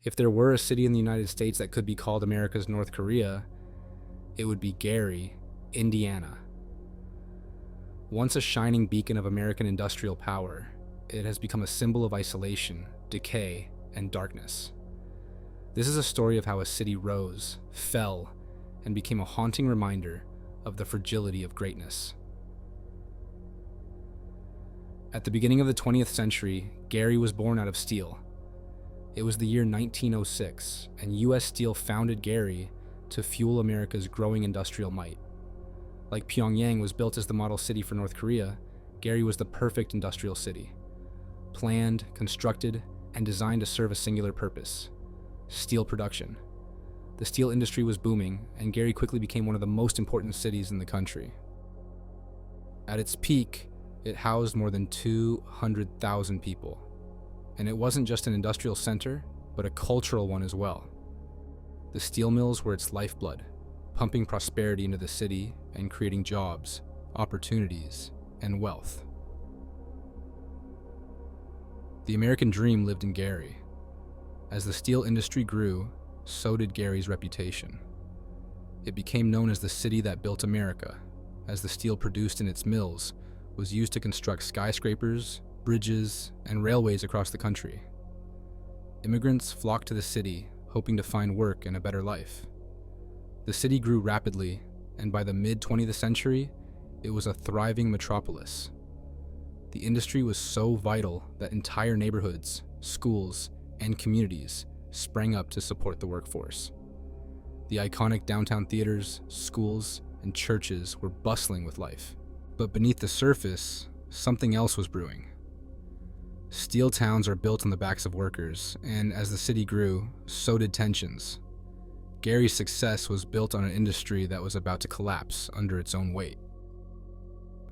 If there were a city in the United States that could be called America's North Korea, it would be Gary, Indiana. Once a shining beacon of American industrial power, it has become a symbol of isolation, decay, and darkness. This is a story of how a city rose, fell, and became a haunting reminder of the fragility of greatness. At the beginning of the 20th century, Gary was born out of steel. It was the year 1906, and U.S. Steel founded Gary to fuel America's growing industrial might. Like Pyongyang was built as the model city for North Korea, Gary was the perfect industrial city. Planned, constructed, and designed to serve a singular purpose: steel production. The steel industry was booming, and Gary quickly became one of the most important cities in the country. At its peak, it housed more than 200,000 people. And it wasn't just an industrial center, but a cultural one as well. The steel mills were its lifeblood, pumping prosperity into the city and creating jobs, opportunities, and wealth. The American dream lived in Gary. As the steel industry grew, so did Gary's reputation. It became known as the city that built America, as the steel produced in its mills was used to construct skyscrapers, bridges, and railways across the country. Immigrants flocked to the city, hoping to find work and a better life. The city grew rapidly, and by the mid-20th century, it was a thriving metropolis. The industry was so vital that entire neighborhoods, schools, and communities sprang up to support the workforce. The iconic downtown theaters, schools, and churches were bustling with life. But beneath the surface, something else was brewing. Steel towns are built on the backs of workers, and as the city grew, so did tensions. Gary's success was built on an industry that was about to collapse under its own weight.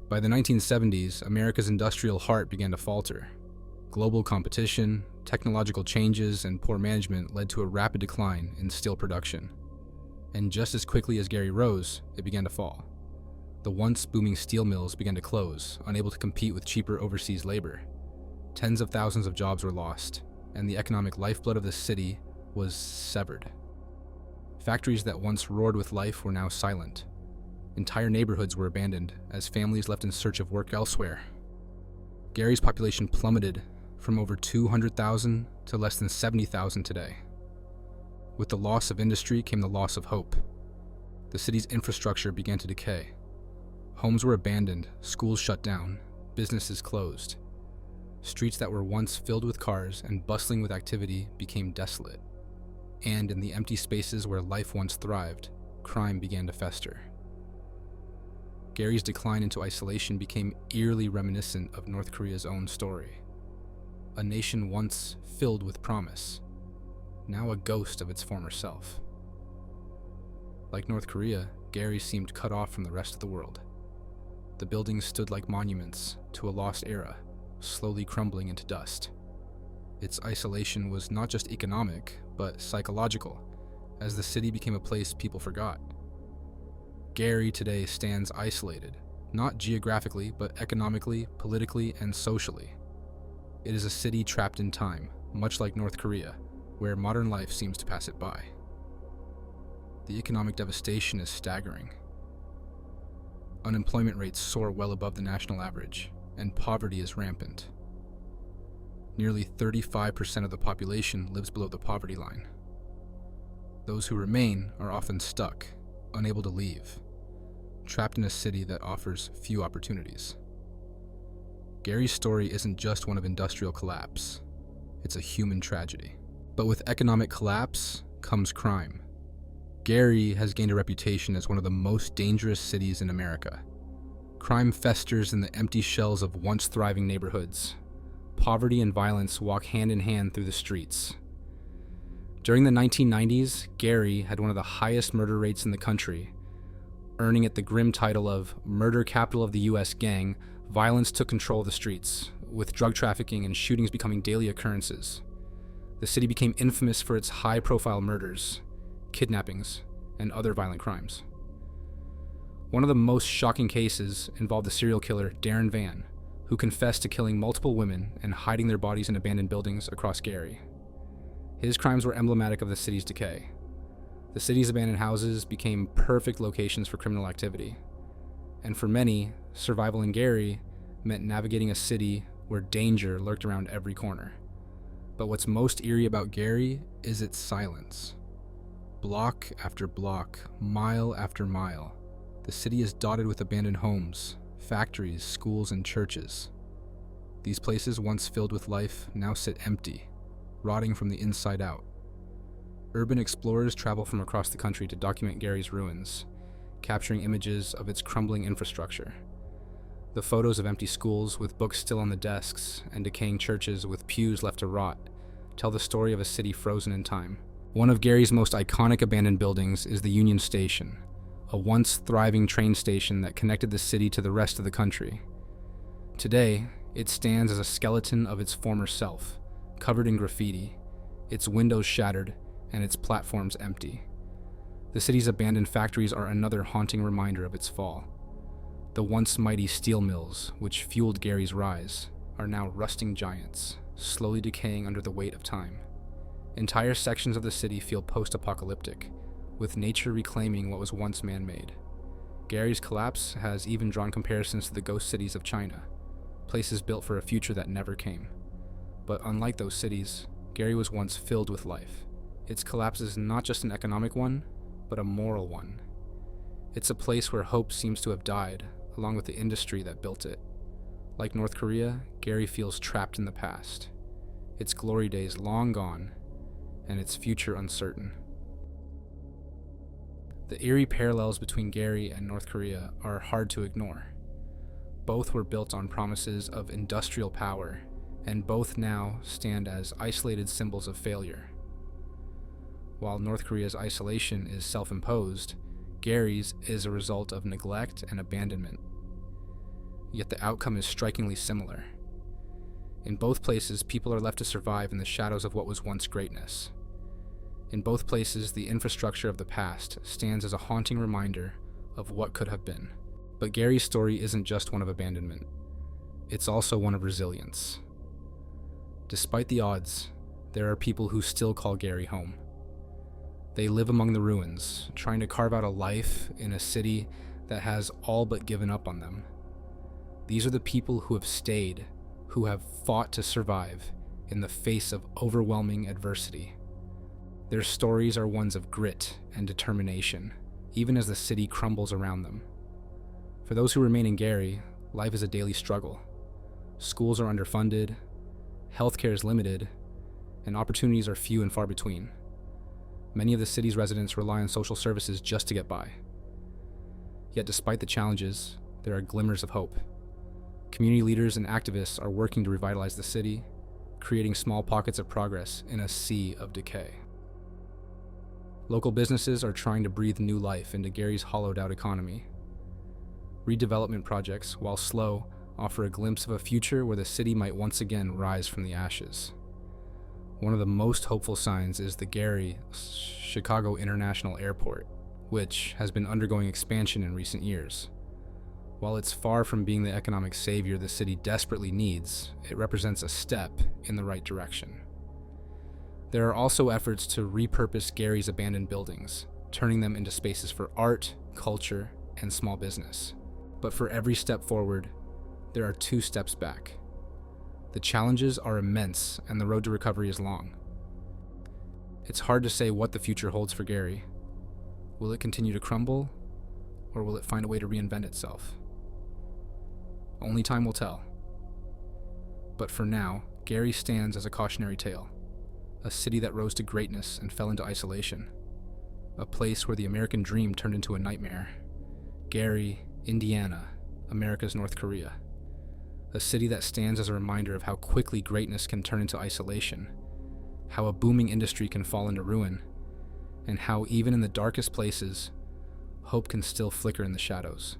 By the 1970s, America's industrial heart began to falter. Global competition, technological changes, and poor management led to a rapid decline in steel production. And just as quickly as Gary rose, it began to fall. The once booming steel mills began to close, unable to compete with cheaper overseas labor. Tens of thousands of jobs were lost, and the economic lifeblood of the city was severed. Factories that once roared with life were now silent. Entire neighborhoods were abandoned as families left in search of work elsewhere. Gary's population plummeted from over 200,000 to less than 70,000 today. With the loss of industry came the loss of hope. The city's infrastructure began to decay. Homes were abandoned, schools shut down, businesses closed. Streets that were once filled with cars and bustling with activity became desolate. And in the empty spaces where life once thrived, crime began to fester. Gary's decline into isolation became eerily reminiscent of North Korea's own story. A nation once filled with promise, now a ghost of its former self. Like North Korea, Gary seemed cut off from the rest of the world. The buildings stood like monuments to a lost era, slowly crumbling into dust. Its isolation was not just economic, but psychological, as the city became a place people forgot. Gary today stands isolated, not geographically, but economically, politically, and socially. It is a city trapped in time, much like North Korea, where modern life seems to pass it by. The economic devastation is staggering. Unemployment rates soar well above the national average, and poverty is rampant. Nearly 35% of the population lives below the poverty line. Those who remain are often stuck, unable to leave, trapped in a city that offers few opportunities. Gary's story isn't just one of industrial collapse, it's a human tragedy. But with economic collapse comes crime. Gary has gained a reputation as one of the most dangerous cities in America. Crime festers in the empty shells of once thriving neighborhoods. Poverty and violence walk hand in hand through the streets. During the 1990s, Gary had one of the highest murder rates in the country. Earning it the grim title of murder capital of the U.S. gang, violence took control of the streets, with drug trafficking and shootings becoming daily occurrences. The city became infamous for its high-profile murders, kidnappings, and other violent crimes. One of the most shocking cases involved the serial killer Darren Van, who confessed to killing multiple women and hiding their bodies in abandoned buildings across Gary. His crimes were emblematic of the city's decay. The city's abandoned houses became perfect locations for criminal activity. And for many, survival in Gary meant navigating a city where danger lurked around every corner. But what's most eerie about Gary is its silence. Block after block, mile after mile, the city is dotted with abandoned homes, factories, schools, and churches. These places, once filled with life, now sit empty, rotting from the inside out. Urban explorers travel from across the country to document Gary's ruins, capturing images of its crumbling infrastructure. The photos of empty schools with books still on the desks and decaying churches with pews left to rot tell the story of a city frozen in time. One of Gary's most iconic abandoned buildings is the Union Station, a once thriving train station that connected the city to the rest of the country. Today, it stands as a skeleton of its former self, covered in graffiti, its windows shattered, and its platforms empty. The city's abandoned factories are another haunting reminder of its fall. The once mighty steel mills, which fueled Gary's rise, are now rusting giants, slowly decaying under the weight of time. Entire sections of the city feel post-apocalyptic, with nature reclaiming what was once man-made. Gary's collapse has even drawn comparisons to the ghost cities of China, places built for a future that never came. But unlike those cities, Gary was once filled with life. Its collapse is not just an economic one, but a moral one. It's a place where hope seems to have died, along with the industry that built it. Like North Korea, Gary feels trapped in the past, its glory days long gone, and its future uncertain. The eerie parallels between Gary and North Korea are hard to ignore. Both were built on promises of industrial power, and both now stand as isolated symbols of failure. While North Korea's isolation is self-imposed, Gary's is a result of neglect and abandonment. Yet the outcome is strikingly similar. In both places, people are left to survive in the shadows of what was once greatness. In both places, the infrastructure of the past stands as a haunting reminder of what could have been. But Gary's story isn't just one of abandonment. It's also one of resilience. Despite the odds, there are people who still call Gary home. They live among the ruins, trying to carve out a life in a city that has all but given up on them. These are the people who have stayed, who have fought to survive in the face of overwhelming adversity. Their stories are ones of grit and determination, even as the city crumbles around them. For those who remain in Gary, life is a daily struggle. Schools are underfunded, healthcare is limited, and opportunities are few and far between. Many of the city's residents rely on social services just to get by. Yet despite the challenges, there are glimmers of hope. Community leaders and activists are working to revitalize the city, creating small pockets of progress in a sea of decay. Local businesses are trying to breathe new life into Gary's hollowed-out economy. Redevelopment projects, while slow, offer a glimpse of a future where the city might once again rise from the ashes. One of the most hopeful signs is the Gary Chicago International Airport, which has been undergoing expansion in recent years. While it's far from being the economic savior the city desperately needs, it represents a step in the right direction. There are also efforts to repurpose Gary's abandoned buildings, turning them into spaces for art, culture, and small business. But for every step forward, there are 2 steps back. The challenges are immense, and the road to recovery is long. It's hard to say what the future holds for Gary. Will it continue to crumble, or will it find a way to reinvent itself? Only time will tell. But for now, Gary stands as a cautionary tale, a city that rose to greatness and fell into isolation, a place where the American dream turned into a nightmare. Gary, Indiana, America's North Korea. A city that stands as a reminder of how quickly greatness can turn into isolation, how a booming industry can fall into ruin, and how even in the darkest places, hope can still flicker in the shadows.